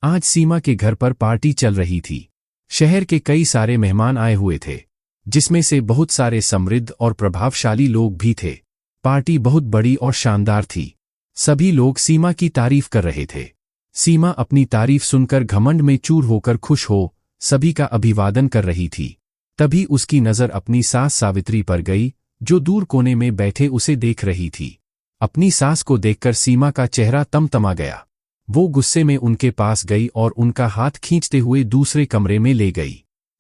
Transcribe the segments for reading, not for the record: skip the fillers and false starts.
आज सीमा के घर पर पार्टी चल रही थी। शहर के कई सारे मेहमान आए हुए थे, जिसमें से बहुत सारे समृद्ध और प्रभावशाली लोग भी थे। पार्टी बहुत बड़ी और शानदार थी। सभी लोग सीमा की तारीफ कर रहे थे। सीमा अपनी तारीफ सुनकर घमंड में चूर होकर खुश हो सभी का अभिवादन कर रही थी। तभी उसकी नजर अपनी सास सावित्री पर गई, जो दूर कोने में बैठे उसे देख रही थी। अपनी सास को देखकर सीमा का चेहरा तमतमा गया। वो गुस्से में उनके पास गई और उनका हाथ खींचते हुए दूसरे कमरे में ले गई।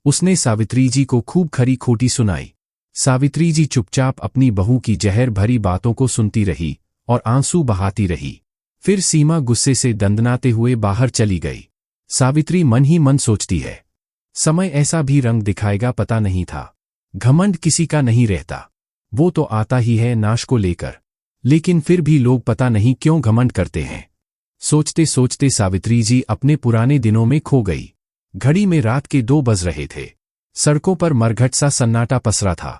उसने सावित्री जी को खूब खरी खोटी सुनाई। सावित्री जी चुपचाप अपनी बहू की जहर भरी बातों को सुनती रही और आंसू बहाती रही। फिर सीमा गुस्से से दंदनाते हुए बाहर चली गई। सावित्री मन ही मन सोचती है, समय ऐसा भी रंग दिखाएगा पता नहीं था। घमंड किसी का नहीं रहता, वो तो आता ही है नाश को लेकर। लेकिन फिर भी लोग पता नहीं क्यों घमंड करते हैं। सोचते सोचते सावित्री जी अपने पुराने दिनों में खो गई। घड़ी में रात के 2 बज रहे थे। सड़कों पर मरघट सा सन्नाटा पसरा था।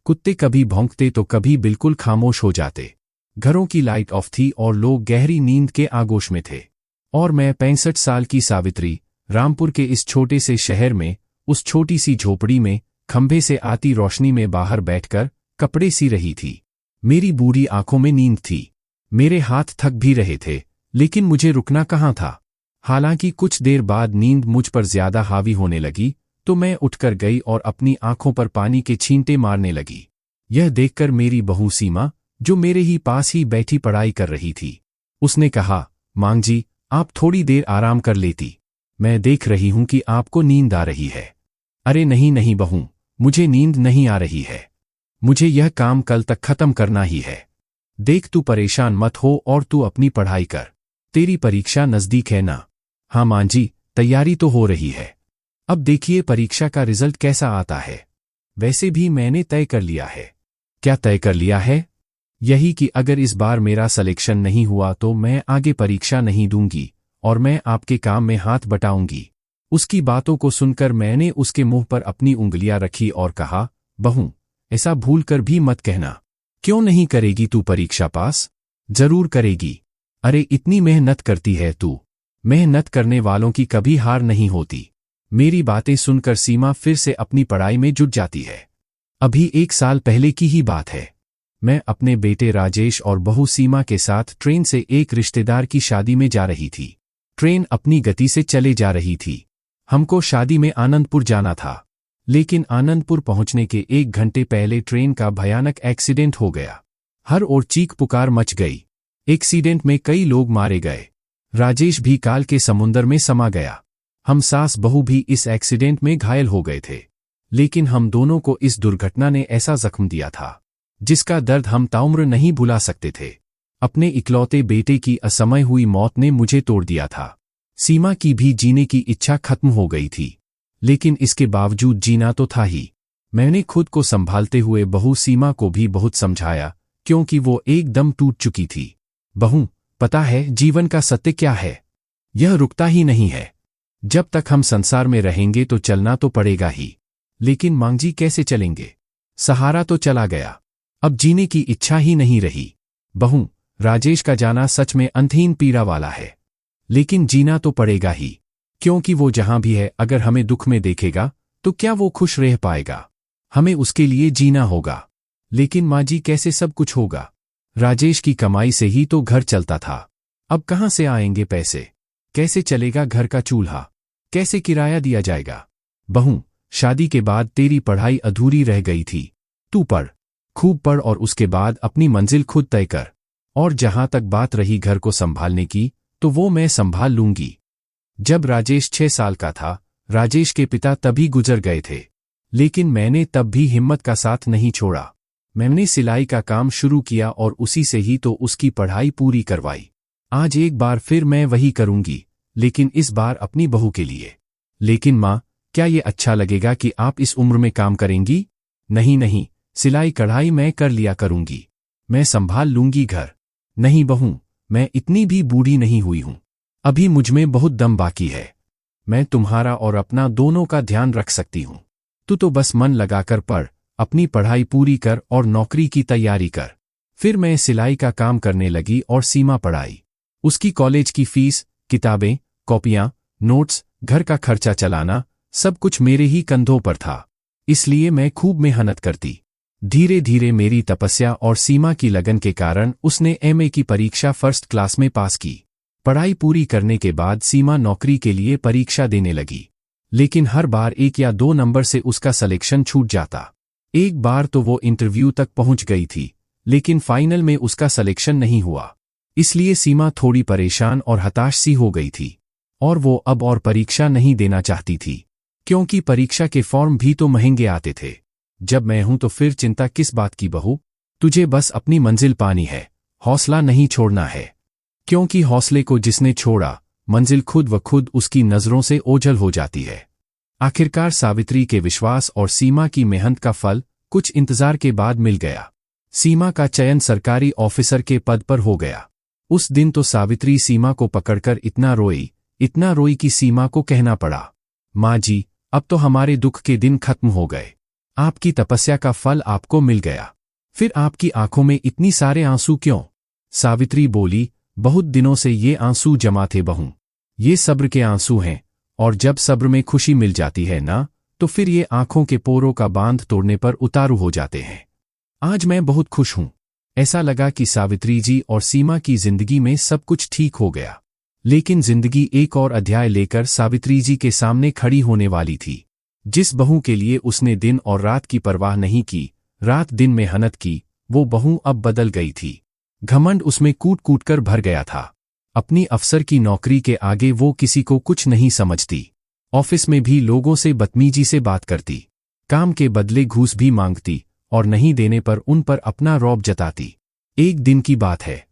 कुत्ते कभी भौंकते तो कभी बिल्कुल खामोश हो जाते। घरों की लाइट ऑफ थी और लोग गहरी नींद के आगोश में थे। और मैं 65 साल की सावित्री रामपुर के इस छोटे से शहर में, उस छोटी सी झोपड़ी में, खंभे से आती रोशनी में बाहर बैठकर कपड़े सी रही थी। मेरी बूढ़ी आंखों में नींद थी। मेरे हाथ थक भी रहे थे, लेकिन मुझे रुकना कहाँ था। हालांकि कुछ देर बाद नींद मुझ पर ज्यादा हावी होने लगी तो मैं उठकर गई और अपनी आंखों पर पानी के छींटे मारने लगी। यह देखकर मेरी बहू सीमा, जो मेरे ही पास ही बैठी पढ़ाई कर रही थी, उसने कहा, मांग जी, आप थोड़ी देर आराम कर लेती। मैं देख रही हूं कि आपको नींद आ रही है। अरे नहीं नहीं बहू, मुझे नींद नहीं आ रही है। मुझे यह काम कल तक खत्म करना ही है। देख तू परेशान मत हो और तू अपनी पढ़ाई कर। तेरी परीक्षा नजदीक है ना? हाँ मां जी, तैयारी तो हो रही है। अब देखिए परीक्षा का रिजल्ट कैसा आता है। वैसे भी मैंने तय कर लिया है। क्या तय कर लिया है? यही कि अगर इस बार मेरा सिलेक्शन नहीं हुआ तो मैं आगे परीक्षा नहीं दूंगी और मैं आपके काम में हाथ बटाऊंगी। उसकी बातों को सुनकर मैंने उसके मुंह पर अपनी उंगलियां रखी और कहा, बहू, ऐसा भूल कर भी मत कहना। क्यों नहीं करेगी तू परीक्षा पास? जरूर करेगी। अरे इतनी मेहनत करती है तू। मेहनत करने वालों की कभी हार नहीं होती। मेरी बातें सुनकर सीमा फिर से अपनी पढ़ाई में जुट जाती है। अभी 1 साल पहले की ही बात है। मैं अपने बेटे राजेश और बहू सीमा के साथ ट्रेन से एक रिश्तेदार की शादी में जा रही थी। ट्रेन अपनी गति से चले जा रही थी। हमको शादी में आनंदपुर जाना था, लेकिन आनंदपुर पहुंचने के 1 घंटे पहले ट्रेन का भयानक एक्सीडेंट हो गया। हर ओर चीख पुकार मच गई। एक्सीडेंट में कई लोग मारे गए। राजेश भी काल के समुंदर में समा गया। हम सास बहू भी इस एक्सीडेंट में घायल हो गए थे। लेकिन हम दोनों को इस दुर्घटना ने ऐसा जख्म दिया था, जिसका दर्द हम ताउम्र नहीं भुला सकते थे। अपने इकलौते बेटे की असमय हुई मौत ने मुझे तोड़ दिया था। सीमा की भी जीने की इच्छा खत्म हो गई थी, लेकिन इसके बावजूद जीना तो था ही। मैंने खुद को संभालते हुए बहू सीमा को भी बहुत समझाया, क्योंकि वो एकदम टूट चुकी थी। बहू, पता है जीवन का सत्य क्या है? यह रुकता ही नहीं है। जब तक हम संसार में रहेंगे तो चलना तो पड़ेगा ही। लेकिन मांगजी कैसे चलेंगे? सहारा तो चला गया, अब जीने की इच्छा ही नहीं रही। बहू, राजेश का जाना सच में अंतहीन पीड़ा वाला है, लेकिन जीना तो पड़ेगा ही, क्योंकि वो जहां भी है अगर हमें दुख में देखेगा तो क्या वो खुश रह पाएगा? हमें उसके लिए जीना होगा। लेकिन माँ जी कैसे सब कुछ होगा? राजेश की कमाई से ही तो घर चलता था। अब कहां से आएंगे पैसे? कैसे चलेगा घर का चूल्हा? कैसे किराया दिया जाएगा? बहू, शादी के बाद तेरी पढ़ाई अधूरी रह गई थी। तू पढ़, खूब पढ़ और उसके बाद अपनी मंजिल खुद तय कर। और जहां तक बात रही घर को संभालने की, तो वो मैं संभाल लूंगी। जब राजेश 6 साल का था, राजेश के पिता तभी गुजर गए थे, लेकिन मैंने तब भी हिम्मत का साथ नहीं छोड़ा। मैंने सिलाई का काम शुरू किया और उसी से ही तो उसकी पढ़ाई पूरी करवाई। आज एक बार फिर मैं वही करूंगी, लेकिन इस बार अपनी बहू के लिए। लेकिन माँ, क्या ये अच्छा लगेगा कि आप इस उम्र में काम करेंगी? नहीं नहीं, सिलाई कढ़ाई मैं कर लिया करूंगी। मैं संभाल लूंगी घर। नहीं बहू, मैं इतनी भी बूढ़ी नहीं हुई हूं। अभी मुझमें बहुत दम बाकी है। मैं तुम्हारा और अपना दोनों का ध्यान रख सकती हूं। तू तो बस मन लगाकर पढ़, अपनी पढ़ाई पूरी कर और नौकरी की तैयारी कर। फिर मैं सिलाई का काम करने लगी और सीमा पढ़ाई। उसकी कॉलेज की फीस, किताबें, कॉपियां, नोट्स, घर का खर्चा चलाना, सब कुछ मेरे ही कंधों पर था। इसलिए मैं खूब मेहनत करती। धीरे धीरे मेरी तपस्या और सीमा की लगन के कारण उसने एमए की परीक्षा फर्स्ट क्लास में पास की। पढ़ाई पूरी करने के बाद सीमा नौकरी के लिए परीक्षा देने लगी, लेकिन हर बार 1 या 2 नंबर से उसका सिलेक्शन छूट जाता। एक बार तो वो इंटरव्यू तक पहुंच गई थी, लेकिन फाइनल में उसका सिलेक्शन नहीं हुआ। इसलिए सीमा थोड़ी परेशान और हताश सी हो गई थी, और वो अब और परीक्षा नहीं देना चाहती थी, क्योंकि परीक्षा के फॉर्म भी तो महंगे आते थे। जब मैं हूं तो फिर चिंता किस बात की बहू? तुझे बस अपनी मंजिल पानी है, हौसला नहीं छोड़ना है। क्योंकि हौसले को जिसने छोड़ा, मंजिल खुद व खुद उसकी नजरों से ओझल हो जाती है। आखिरकार सावित्री के विश्वास और सीमा की मेहनत का फल कुछ इंतजार के बाद मिल गया। सीमा का चयन सरकारी ऑफिसर के पद पर हो गया। उस दिन तो सावित्री सीमा को पकड़कर इतना रोई कि सीमा को कहना पड़ा, माँ जी, अब तो हमारे दुख के दिन खत्म हो गए। आपकी तपस्या का फल आपको मिल गया। फिर आपकी आंखों में इतनी सारे आंसू क्यों? सावित्री बोली, बहुत दिनों से ये आंसू जमा थे बहू। ये सब्र के आंसू हैं, और जब सब्र में खुशी मिल जाती है ना, तो फिर ये आंखों के पोरों का बांध तोड़ने पर उतारू हो जाते हैं। आज मैं बहुत खुश हूं। ऐसा लगा कि सावित्री जी और सीमा की जिंदगी में सब कुछ ठीक हो गया। लेकिन जिंदगी एक और अध्याय लेकर सावित्री जी के सामने खड़ी होने वाली थी। जिस बहू के लिए उसने दिन और रात की परवाह नहीं की, रात दिन मेहनत की, वो बहू अब बदल गई थी। घमंड उसमें कूट कूट कर भर गया था। अपनी अफसर की नौकरी के आगे वो किसी को कुछ नहीं समझती। ऑफिस में भी लोगों से बदतमीजी से बात करती, काम के बदले घूस भी मांगती, और नहीं देने पर उन पर अपना रौब जताती। एक दिन की बात है,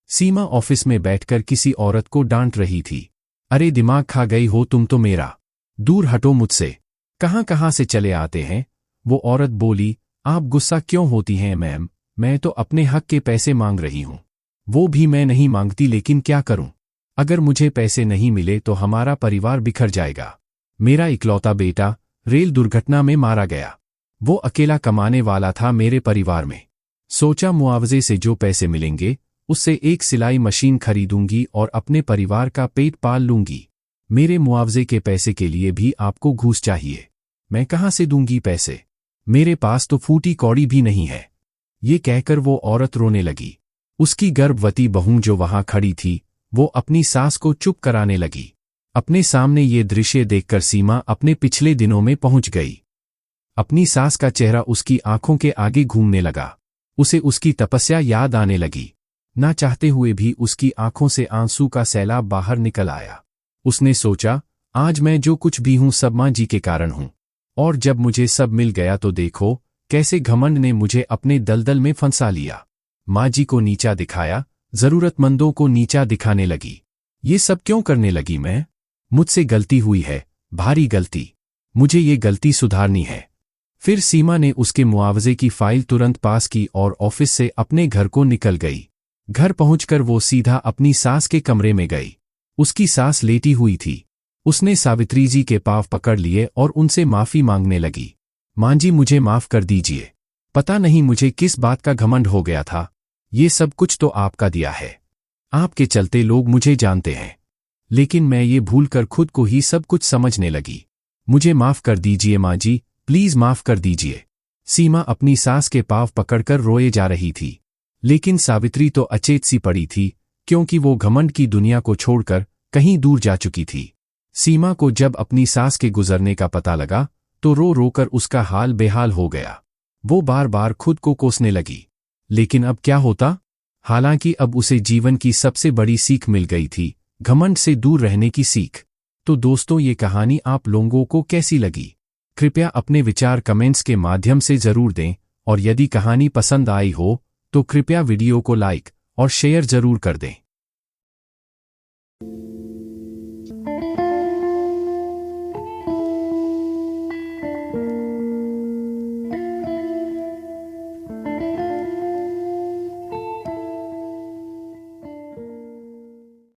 सीमा ऑफिस में बैठकर किसी औरत को डांट रही थी। अरे दिमाग खा गई हो तुम तो मेरा, दूर हटो मुझसे, कहां कहां से चले आते हैं। वो औरत बोली, आप गुस्सा क्यों होती हैं मैम, मैं तो अपने हक के पैसे मांग रही हूं। वो भी मैं नहीं मांगती, लेकिन क्या करूं? अगर मुझे पैसे नहीं मिले तो हमारा परिवार बिखर जाएगा। मेरा इकलौता बेटा रेल दुर्घटना में मारा गया। वो अकेला कमाने वाला था मेरे परिवार में। सोचा मुआवजे से जो पैसे मिलेंगे उससे एक सिलाई मशीन खरीदूंगी और अपने परिवार का पेट पाल लूंगी। मेरे मुआवजे के पैसे के लिए भी आपको घूस चाहिए। मैं कहां से दूंगी पैसे? मेरे पास तो फूटी कौड़ी भी नहीं है। ये कहकर वो औरत रोने लगी। उसकी गर्भवती बहू जो वहां खड़ी थी, वो अपनी सास को चुप कराने लगी। अपने सामने ये दृश्य देखकर सीमा अपने पिछले दिनों में पहुंच गई। अपनी सास का चेहरा उसकी आंखों के आगे घूमने लगा। उसे उसकी तपस्या याद आने लगी। ना चाहते हुए भी उसकी आंखों से आंसू का सैलाब बाहर निकल आया। उसने सोचा, आज मैं जो कुछ भी हूं सब मां जी के कारण हूं, और जब मुझे सब मिल गया तो देखो कैसे घमंड ने मुझे अपने दलदल में फंसा लिया। मां जी को नीचा दिखाया, जरूरतमंदों को नीचा दिखाने लगी। ये सब क्यों करने लगी मैं? मुझसे गलती हुई है, भारी गलती। मुझे ये गलती सुधारनी है। फिर सीमा ने उसके मुआवजे की फाइल तुरंत पास की और ऑफिस से अपने घर को निकल गई। घर पहुंचकर वो सीधा अपनी सास के कमरे में गई। उसकी सास लेटी हुई थी। उसने सावित्री जी के पांव पकड़ लिए और उनसे माफी मांगने लगी। मां जी, मुझे माफ कर दीजिए। पता नहीं मुझे किस बात का घमंड हो गया था। ये सब कुछ तो आपका दिया है। आपके चलते लोग मुझे जानते हैं। लेकिन मैं ये भूलकर खुद को ही सब कुछ समझने लगी। मुझे माफ कर दीजिए मां जी, प्लीज माफ कर दीजिए। सीमा अपनी सास के पांव पकड़कर रोए जा रही थी। लेकिन सावित्री तो अचेत सी पड़ी थी, क्योंकि वो घमंड की दुनिया को छोड़कर कहीं दूर जा चुकी थी। सीमा को जब अपनी सास के गुजरने का पता लगा तो रो रोकर उसका हाल बेहाल हो गया। वो बार बार खुद को कोसने लगी। लेकिन अब क्या होता? हालांकि अब उसे जीवन की सबसे बड़ी सीख मिल गई थी, घमंड से दूर रहने की सीख। तो दोस्तों, ये कहानी आप लोगों को कैसी लगी? कृपया अपने विचार कमेंट्स के माध्यम से जरूर दें, और यदि कहानी पसंद आई हो तो कृपया वीडियो को लाइक और शेयर जरूर कर दें।